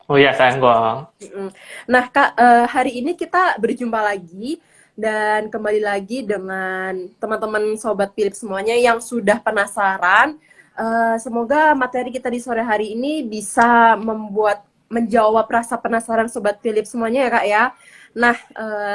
Oh iya, Senggong. Mm. Nah, Kak, hari ini kita berjumpa lagi dan kembali lagi dengan teman-teman Sobat Philips semuanya yang sudah penasaran. Semoga materi kita di sore hari ini bisa menjawab rasa penasaran Sobat Philips semuanya ya, Kak ya. Nah,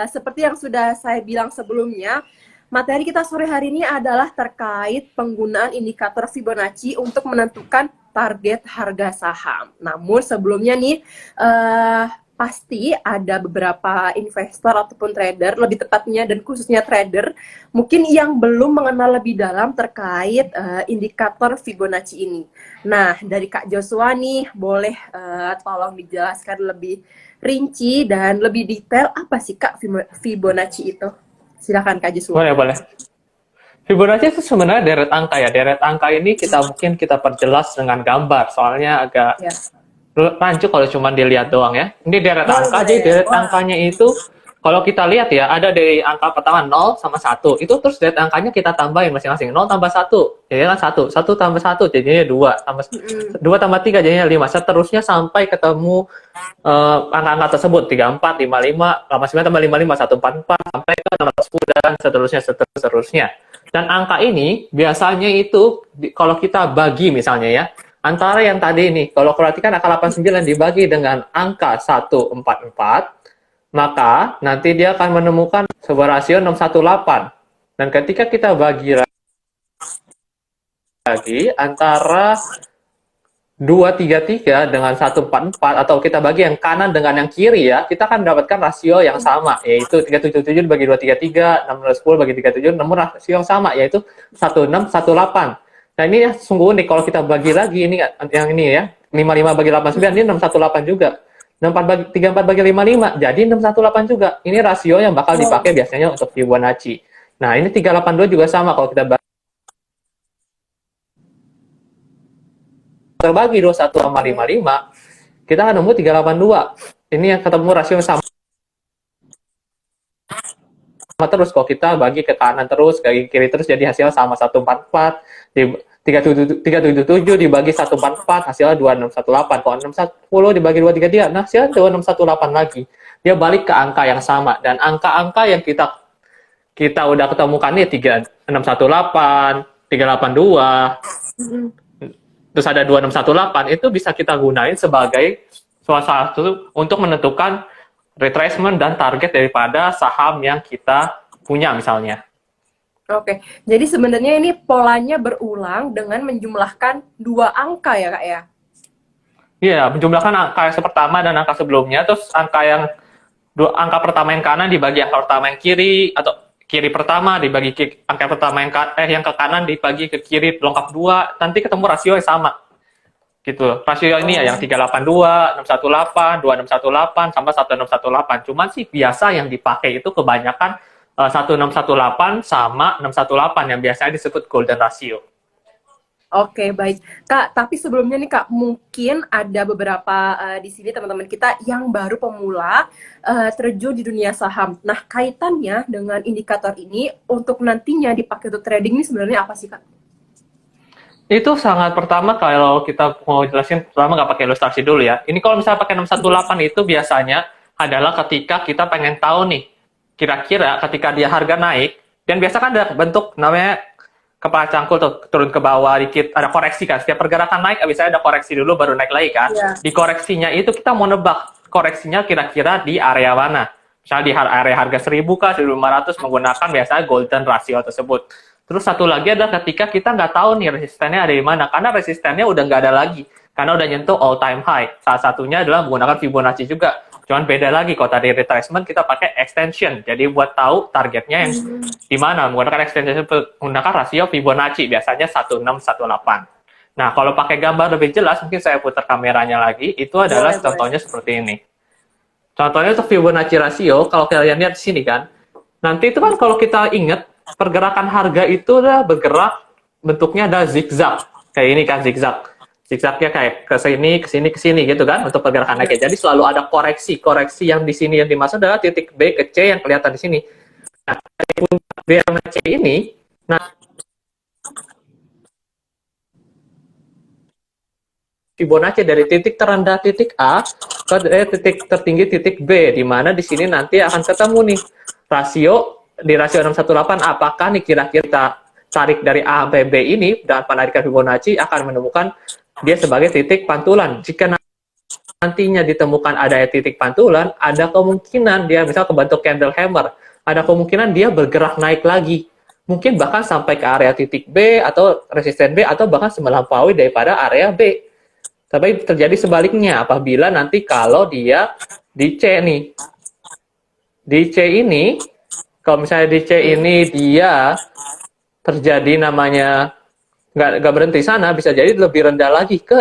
seperti yang sudah saya bilang sebelumnya, materi kita sore hari ini adalah terkait penggunaan indikator Fibonacci untuk menentukan target harga saham. Namun sebelumnya nih, eh, pasti ada beberapa investor ataupun trader, lebih tepatnya dan khususnya trader, mungkin yang belum mengenal lebih dalam terkait indikator Fibonacci ini. Nah, dari Kak Joshua nih, boleh tolong dijelaskan lebih rinci dan lebih detail apa sih Kak Fibonacci itu? Silakan Kak Joshua. Boleh, boleh. Fibonacci itu sebenarnya deret angka ya. Deret angka ini kita perjelas dengan gambar. Soalnya agak Ya, rancu kalau cuma dilihat doang ya. Ini deret boleh angka, boleh. jadi deret Wah, angkanya itu kalau kita lihat ya, ada dari angka pertama 0 sama 1. Itu terus deret angkanya kita tambahin masing-masing. 0 tambah 1, jadinya kan 1. 1 tambah 1, jadinya 2. Tambah mm-mm. 2 tambah 3, jadinya 5. Seterusnya sampai ketemu angka-angka tersebut. 34, 55, 89 tambah 55, 144, sampai ke 610, dan seterusnya. Dan angka ini biasanya itu, kalau kita bagi misalnya ya, antara yang tadi ini, kalau perhatikan angka 89 dibagi dengan angka 144, maka nanti dia akan menemukan sebuah rasio 618. Dan ketika kita bagi lagi antara 233 dengan 144, atau kita bagi yang kanan dengan yang kiri ya, kita akan mendapatkan rasio yang sama, yaitu 377 bagi 233, 610 bagi 37, namun rasio yang sama, yaitu 1618. Nah ini ya sungguh unik, kalau kita bagi lagi ini yang ini ya, 55 bagi 89, ini 618 juga. 64 bagi 34 bagi 55, jadi 618 juga. Ini rasio yang bakal dipakai Oh, biasanya untuk Fibonacci. Nah ini 382 juga sama, kalau kita terbagi 21 sama oke. 55, kita akan nemu 382. Ini yang ketemu rasio yang sama terus, kalau kita bagi ke kanan terus, ke kiri terus, jadi hasilnya sama 144. Di 377 dibagi 144, hasilnya 2618. Kalau 610 dibagi 233, nah hasilnya 2618 lagi. Dia balik ke angka yang sama, dan angka-angka yang kita kita udah ketemukan nih 3618, 382, Mm-mm. terus ada 2618, itu bisa kita gunain sebagai salah satu untuk menentukan retracement dan target daripada saham yang kita punya misalnya. Oke, jadi sebenarnya ini polanya berulang dengan menjumlahkan dua angka ya kak ya? Iya, menjumlahkan angka yang pertama dan angka sebelumnya, terus angka pertama yang kanan dibagi angka pertama yang kiri, atau kiri pertama dibagi angka pertama yang ke kanan dibagi ke kiri lengkap dua, nanti ketemu rasio yang sama. Gitu. Rasio ini ya yang Oh, 382, 618, 2618 sampai 1618. Cuman sih biasa yang dipakai itu kebanyakan 1618 sama 618 yang biasanya disebut golden ratio. oke baik kak. Tapi sebelumnya nih kak, mungkin ada beberapa di sini teman-teman kita yang baru pemula terjun di dunia saham. Nah, kaitannya dengan indikator ini untuk nantinya dipakai untuk trading ini sebenarnya apa sih kak? Itu sangat pertama, kalau kita mau jelasin, pertama nggak pakai ilustrasi dulu ya. Ini kalau misalnya pakai 618 itu biasanya adalah ketika kita pengen tahu nih, kira-kira ketika dia harga naik, dan biasa kan ada bentuk namanya kepala cangkul tuh, turun ke bawah dikit, ada koreksi kan. Setiap pergerakan naik, biasanya ada koreksi dulu baru naik lagi kan. Ya. Di koreksinya itu kita mau nebak koreksinya kira-kira di area mana. Misalnya di area harga 1000 kah, 1500, menggunakan biasanya golden ratio tersebut. Terus satu lagi adalah ketika kita nggak tahu nih resistennya ada di mana, karena resistennya udah nggak ada lagi, karena udah nyentuh all time high. Salah satunya adalah menggunakan Fibonacci juga. Cuman beda lagi, kalau tadi retracement kita pakai extension. Jadi buat tahu targetnya yang Hmm. di mana, menggunakan extension, menggunakan rasio Fibonacci, biasanya 1618. Nah, kalau pakai gambar lebih jelas, mungkin saya putar kameranya lagi, itu adalah Boleh boleh. contohnya seperti ini. Contohnya untuk Fibonacci rasio, kalau kalian lihat di sini kan, nanti itu kan kalau kita ingat, pergerakan harga itu udah bergerak, bentuknya ada zigzag. Kayak ini kan zigzag. Zigzagnya kayak ke sini, ke sini, ke sini gitu kan untuk pergerakan Ya. naiknya. Jadi selalu ada koreksi. Koreksi yang di sini yang dimaksud adalah titik B ke C yang kelihatan di sini. Nah, B sama C ini, nah Fibonacci dari titik terendah titik A ke titik tertinggi titik B, di mana di sini nanti akan ketemu nih di rasio 618, apakah nih kira-kira kita tarik dari A sampai B ini dengan penarikan Fibonacci akan menemukan dia sebagai titik pantulan. Jika nantinya ditemukan ada titik pantulan, ada kemungkinan dia misal kebentuk candle hammer, ada kemungkinan dia bergerak naik lagi, mungkin bahkan sampai ke area titik B atau resisten B, atau bahkan melampaui daripada area B. Tapi terjadi sebaliknya apabila nanti kalau dia di C nih, di C ini, kalau misalnya di C ini dia terjadi namanya nggak berhenti sana, bisa jadi lebih rendah lagi ke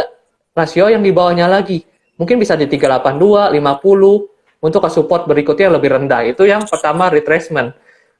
rasio yang di bawahnya lagi. Mungkin bisa di 382, 50, untuk ke support berikutnya yang lebih rendah. Itu yang pertama, retracement.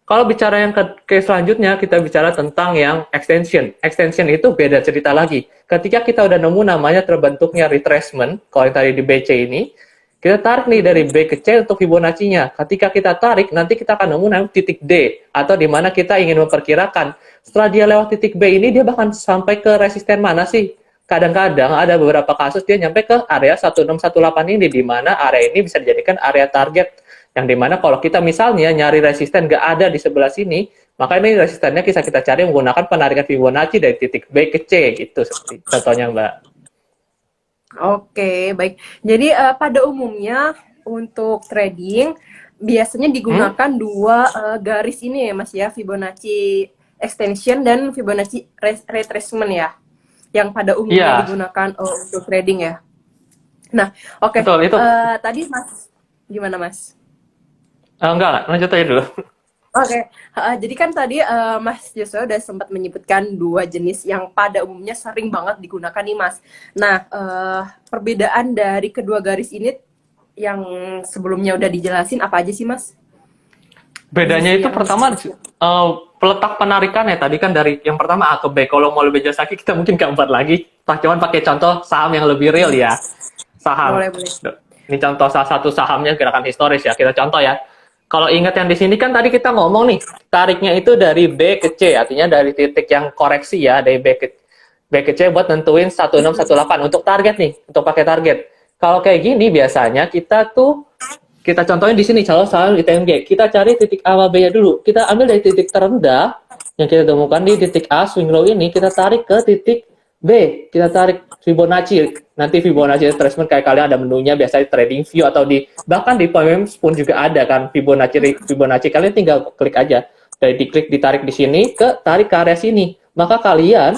Kalau bicara yang ke selanjutnya, kita bicara tentang yang extension. Extension itu beda cerita lagi. Ketika kita udah nemu namanya terbentuknya retracement, kalau yang tadi di BC ini, kita tarik nih dari B ke C untuk Fibonacci-nya. Ketika kita tarik, nanti kita akan nemu namanya titik D, atau di mana kita ingin memperkirakan setelah dia lewat titik B ini, dia bahkan sampai ke resisten mana sih? Kadang-kadang ada beberapa kasus dia nyampe ke area 1618 ini, di mana area ini bisa dijadikan area target, yang dimana kalau kita misalnya nyari resisten nggak ada di sebelah sini, maka ini resistennya bisa kita cari menggunakan penarikan Fibonacci dari titik B ke C, gitu seperti contohnya, Mbak. Oke, baik. Jadi pada umumnya untuk trading biasanya digunakan dua garis ini ya Mas ya, Fibonacci extension dan Fibonacci retracement ya, yang pada umumnya digunakan untuk trading ya. Nah, oke. Betul, itu. Tadi Mas, gimana Mas? Enggak, lanjut aja dulu. Oke, jadi kan tadi Mas Joshua udah sempat menyebutkan dua jenis yang pada umumnya sering banget digunakan nih Mas. Nah, perbedaan dari kedua garis ini yang sebelumnya udah dijelasin apa aja sih Mas? Bedanya itu pertama peletak penarikannya tadi kan dari yang pertama A ke B. Kalau mau lebih jelas lagi kita mungkin keempat lagi. Cuman pakai contoh saham yang lebih real ya. Saham. Boleh. Ini contoh salah satu sahamnya gerakan historis ya. Kita contoh ya. Kalau ingat yang di sini kan tadi kita ngomong nih, tariknya itu dari B ke C, artinya dari titik yang koreksi ya, dari B ke C buat nentuin 1618 untuk target nih, untuk pakai target. Kalau kayak gini biasanya kita contohin di sini kalau saham ITMG, kita cari titik A sama B-nya dulu. Kita ambil dari titik terendah yang kita temukan di titik A swing low ini, kita tarik ke titik B, kita tarik Fibonacci. Nanti Fibonacci retracement kayak kalian ada menunya, biasanya trading view atau bahkan di PMM pun juga ada kan Fibonacci. Kalian tinggal klik aja. Dari diklik ditarik di sini tarik ke area sini. Maka kalian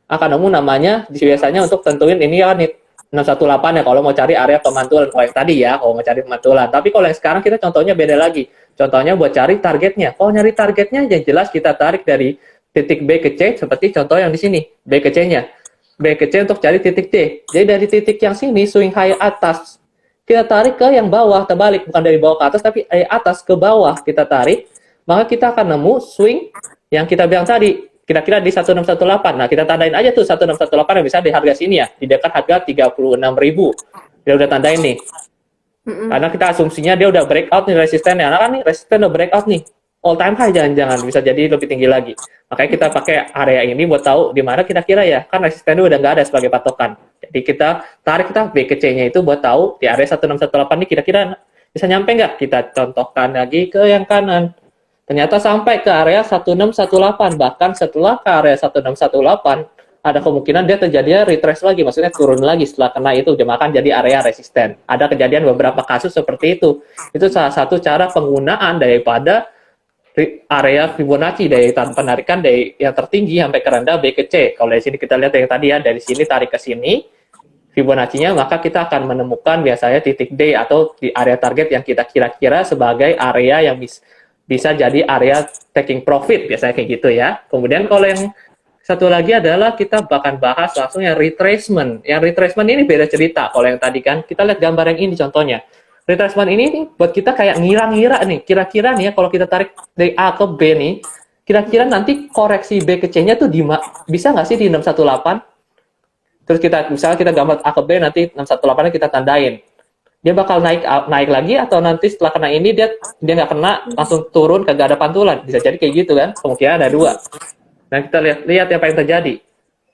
akan nemu namanya biasanya untuk tentuin ini ya nih 618 ya kalau mau cari area pemantulan. Kalau yang tadi ya, kalau mau cari pemantulan. Tapi kalau yang sekarang kita contohnya beda lagi. Contohnya buat cari targetnya. Kalau nyari targetnya yang jelas kita tarik dari titik B ke C seperti contoh yang di sini, B ke C-nya. B ke C untuk cari titik D. Jadi dari titik yang sini, swing high atas, kita tarik ke yang bawah, terbalik. Bukan dari bawah ke atas, tapi atas ke bawah kita tarik. Maka kita akan nemu swing yang kita bilang tadi, kira-kira di 1618. Nah, kita tandain aja tuh 1618 yang bisa di harga sini ya, di dekat harga 36.000. Kita udah tandain nih. Karena kita asumsinya dia udah breakout nih resistennya. Nah kan nih, resisten udah breakout nih. All time high jangan-jangan, bisa jadi lebih tinggi lagi. Makanya kita pakai area ini buat tahu di mana kira-kira ya, kan resistennya udah nggak ada sebagai patokan. Jadi kita tarik B ke C-nya itu buat tahu di area 1618 ini kira-kira bisa nyampe nggak? Kita contohkan lagi ke yang kanan. Ternyata sampai ke area 1618, bahkan setelah ke area 1618 ada kemungkinan dia terjadi retrace lagi, maksudnya turun lagi setelah kena itu, dia makan jadi area resisten. Ada kejadian beberapa kasus seperti itu. Itu salah satu cara penggunaan daripada area Fibonacci dari penarikan dari yang tertinggi sampai ke rendah B ke C. Kalau dari sini kita lihat yang tadi ya, dari sini tarik ke sini Fibonacci-nya, maka kita akan menemukan biasanya titik D atau di area target yang kita kira-kira sebagai area yang bisa jadi area taking profit, biasanya kayak gitu ya. Kemudian kalau yang satu lagi adalah kita bahkan bahas langsung yang retracement. Yang retracement ini beda cerita. Kalau yang tadi kan kita lihat gambar yang ini contohnya. Retracement ini nih, buat kita kayak ngira-ngira nih, kira-kira nih ya kalau kita tarik dari A ke B nih, kira-kira nanti koreksi B ke C-nya tuh bisa nggak sih di 618? Terus misalnya kita gambar A ke B, nanti 618-nya kita tandain. Dia bakal naik lagi atau nanti setelah kena ini dia nggak kena, langsung turun, kagak ada pantulan. Bisa jadi kayak gitu kan, kemungkinan ada dua. Nah kita lihat apa yang terjadi.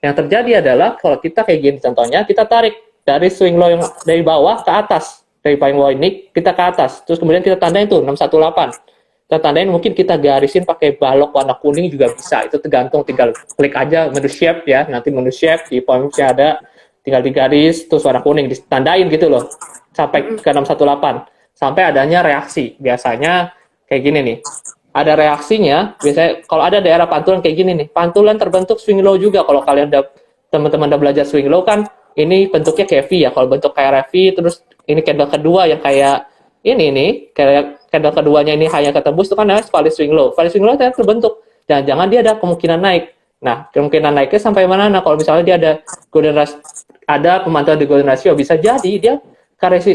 Yang terjadi adalah kalau kita kayak gini contohnya, kita tarik dari swing low yang dari bawah ke atas, dari paling bawah ini kita ke atas, terus kemudian kita tandain tuh 618. Kita tandain, mungkin kita garisin pakai balok warna kuning juga bisa, itu tergantung, tinggal klik aja menu shape ya, nanti menu shape di pointnya ada, tinggal digaris terus warna kuning ditandain gitu loh sampai ke 618 sampai adanya reaksi. Biasanya kayak gini nih, ada reaksinya biasanya kalau ada daerah pantulan kayak gini nih, pantulan terbentuk swing low juga. Kalau kalian teman-teman udah belajar swing low kan, ini bentuknya kayak V ya, kalau bentuk kayak V, terus ini candle kedua yang kayak ini nih, kayak candle keduanya ini hanya ketembus, itu kan namanya valid swing low. Valid swing low terbentuk, jangan-jangan dia ada kemungkinan naik. Nah, kemungkinan naiknya sampai mana? Nah, kalau misalnya dia ada golden ratio, ada pemantauan di golden ratio, bisa jadi dia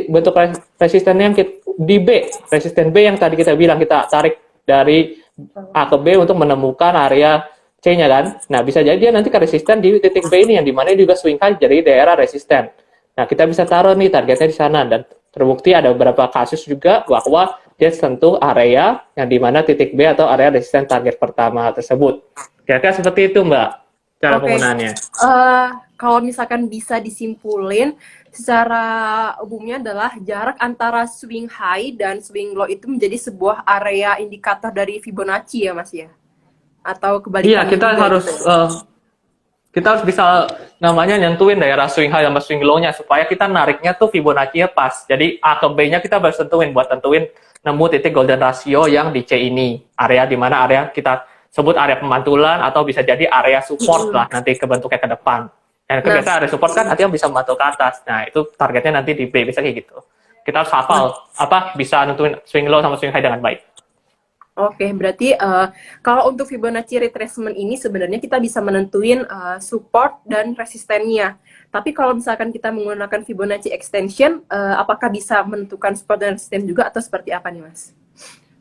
bentuk resisten yang di B, resisten B yang tadi kita bilang, kita tarik dari A ke B untuk menemukan area C-nya kan. Nah, bisa jadi dia nanti ke resisten di titik B ini, yang dimana juga swing high jadi daerah resisten. Nah, kita bisa taruh nih targetnya di sana, dan terbukti ada beberapa kasus juga bahwa dia sentuh area yang dimana titik B atau area resisten target pertama tersebut. Kira-kira seperti itu, Mbak, cara penggunaannya. Kalau misalkan bisa disimpulin, secara umumnya adalah jarak antara swing high dan swing low itu menjadi sebuah area indikator dari Fibonacci ya, Mas ya? Atau kebalikannya? Iya, kita harus bisa namanya nyentuhin daerah swing high sama swing low-nya supaya kita nariknya tuh Fibonacci-nya pas. Jadi A ke B-nya kita harus tentuin buat tentuin nemu titik golden ratio yang di C ini. Area di mana area kita sebut area pemantulan atau bisa jadi area support lah nanti kebentuknya ke depan. Dan kebiasaan area support kan artinya bisa membantu ke atas. Nah, itu targetnya nanti di B, bisa kayak gitu. Kita harus hafal bisa nentuin swing low sama swing high dengan baik. Oke, berarti kalau untuk Fibonacci retracement ini sebenarnya kita bisa menentuin support dan resistennya. Tapi kalau misalkan kita menggunakan Fibonacci extension, apakah bisa menentukan support dan resisten juga atau seperti apa nih, Mas?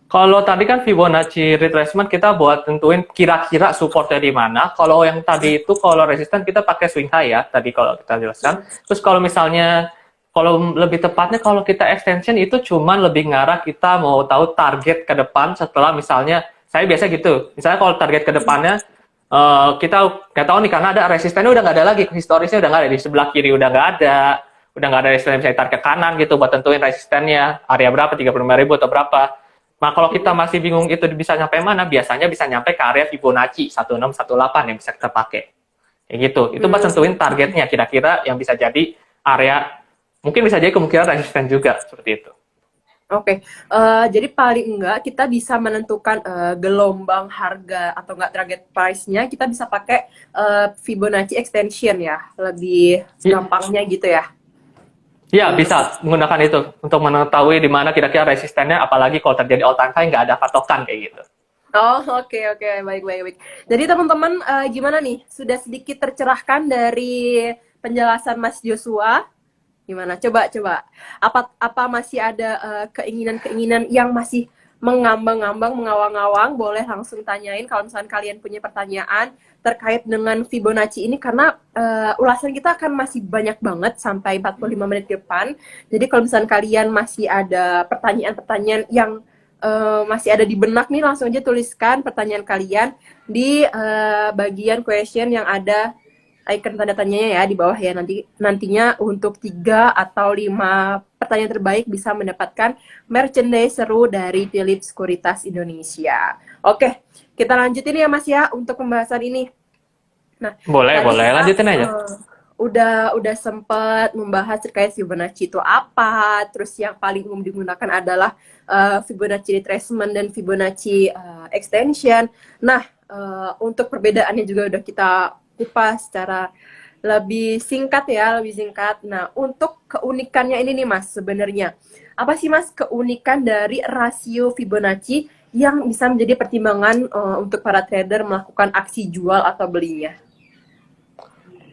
Kalau tadi kan Fibonacci retracement kita buat tentuin kira-kira supportnya di mana. Kalau yang tadi itu kalau resisten kita pakai swing high ya, tadi kalau kita jelaskan. Terus kalau misalnya kalau lebih tepatnya kalau kita extension itu cuman lebih ngarah kita mau tahu target ke depan setelah misalnya, saya biasa gitu, misalnya kalau target ke depannya kita nggak tahu nih karena ada resistennya udah nggak ada lagi, historisnya udah nggak ada, di sebelah kiri udah nggak ada resisten misalnya tarik ke kanan gitu buat tentuin resistennya, area berapa, 35.000 atau berapa. Nah kalau kita masih bingung itu bisa nyampe mana, biasanya bisa nyampe ke area Fibonacci 1618 yang bisa kita pakai. Kayak gitu, itu buat tentuin targetnya kira-kira yang bisa jadi area. Mungkin bisa jadi kemungkinan resisten juga, seperti itu. Oke, jadi paling enggak kita bisa menentukan gelombang harga atau enggak target price-nya, kita bisa pakai Fibonacci extension ya, lebih gampangnya gitu ya? Iya, bisa menggunakan itu untuk mengetahui di mana kira-kira resistennya, apalagi kalau terjadi all time high nggak ada patokan kayak gitu. Oh, oke, baik. Jadi teman-teman, gimana nih? Sudah sedikit tercerahkan dari penjelasan Mas Joshua? Gimana? Coba. Apa masih ada keinginan-keinginan yang masih mengambang-ambang, mengawang-awang? Boleh langsung tanyain kalau misalnya kalian punya pertanyaan terkait dengan Fibonacci ini, karena ulasan kita akan masih banyak banget sampai 45 menit ke depan. Jadi kalau misalnya kalian masih ada pertanyaan-pertanyaan yang masih ada di benak nih, langsung aja tuliskan pertanyaan kalian di bagian question yang ada icon tanda tanyanya ya di bawah ya. Nantinya untuk 3 atau 5 pertanyaan terbaik bisa mendapatkan merchandise seru dari Philips Sekuritas Indonesia. Oke, kita lanjutin ya Mas ya untuk pembahasan ini. Nah, boleh lanjutin aja. Udah sempat membahas terkait Fibonacci itu apa, terus yang paling umum digunakan adalah Fibonacci retracement dan Fibonacci extension. Nah, untuk perbedaannya juga udah kita kupas secara lebih singkat. Nah, untuk keunikannya ini nih Mas, sebenarnya apa sih Mas keunikan dari rasio Fibonacci yang bisa menjadi pertimbangan untuk para trader melakukan aksi jual atau belinya?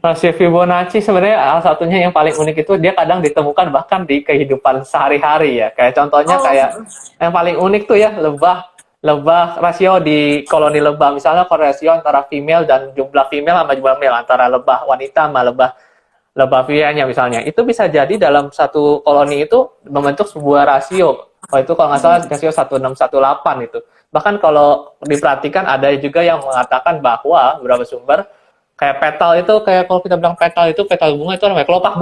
Rasio Fibonacci sebenarnya salah satunya yang paling unik itu dia kadang ditemukan bahkan di kehidupan sehari-hari ya. Kayak contohnya kayak yang paling unik tuh ya lebah rasio di koloni lebah, misalnya rasio antara female dan jumlah female sama jumlah male, antara lebah wanita sama lebah pria-nya misalnya, itu bisa jadi dalam satu koloni itu membentuk sebuah rasio. Itu kalau nggak salah rasio 1618 itu. Bahkan kalau diperhatikan ada juga yang mengatakan bahwa beberapa sumber Kayak petal itu, kayak kalau kita bilang petal itu, petal bunga itu namanya kelopak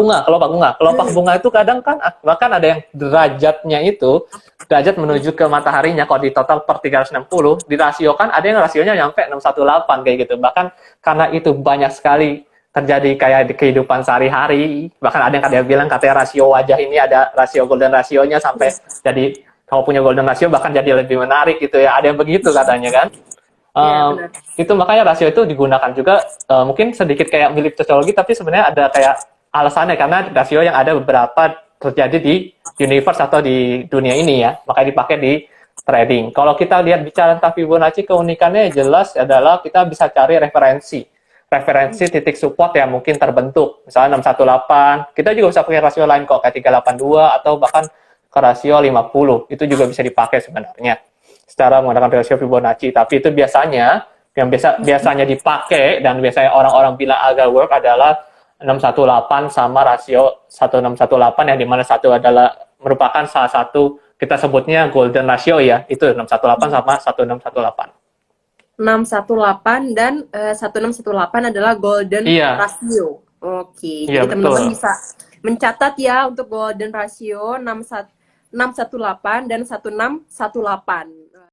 bunga itu kadang kan bahkan ada yang derajatnya itu derajat menuju ke mataharinya kalau di total per 360 dirasiokan, ada yang rasionya nyampe 618 kayak gitu. Bahkan karena itu banyak sekali terjadi kayak di kehidupan sehari-hari, bahkan ada yang katanya bilang katanya rasio wajah ini ada rasio golden rasionya sampai jadi kalau punya golden rasio bahkan jadi lebih menarik gitu ya, ada yang begitu katanya kan. Iya, benar. Itu makanya rasio itu digunakan juga mungkin sedikit kayak mirip sosiologi, tapi sebenarnya ada kayak alasannya karena rasio yang ada beberapa terjadi di universe atau di dunia ini ya, makanya dipakai di trading. Kalau kita lihat bicara tentang Fibonacci, keunikannya jelas adalah kita bisa cari referensi titik support yang mungkin terbentuk, misalnya 618, kita juga bisa pakai rasio lain kok, kayak 382 atau bahkan ke rasio 50, itu juga bisa dipakai sebenarnya secara menggunakan rasio Fibonacci. Tapi itu biasanya yang biasanya dipakai dan biasanya orang-orang bilang agak work adalah 618 sama rasio 1618 yang dimana satu adalah merupakan salah satu kita sebutnya golden ratio ya, itu 618 sama 1618. 618 dan 1618 adalah golden Iya. ratio. Oke, Iya, jadi teman-teman betul. bisa mencatat ya untuk golden ratio 618 dan 1618.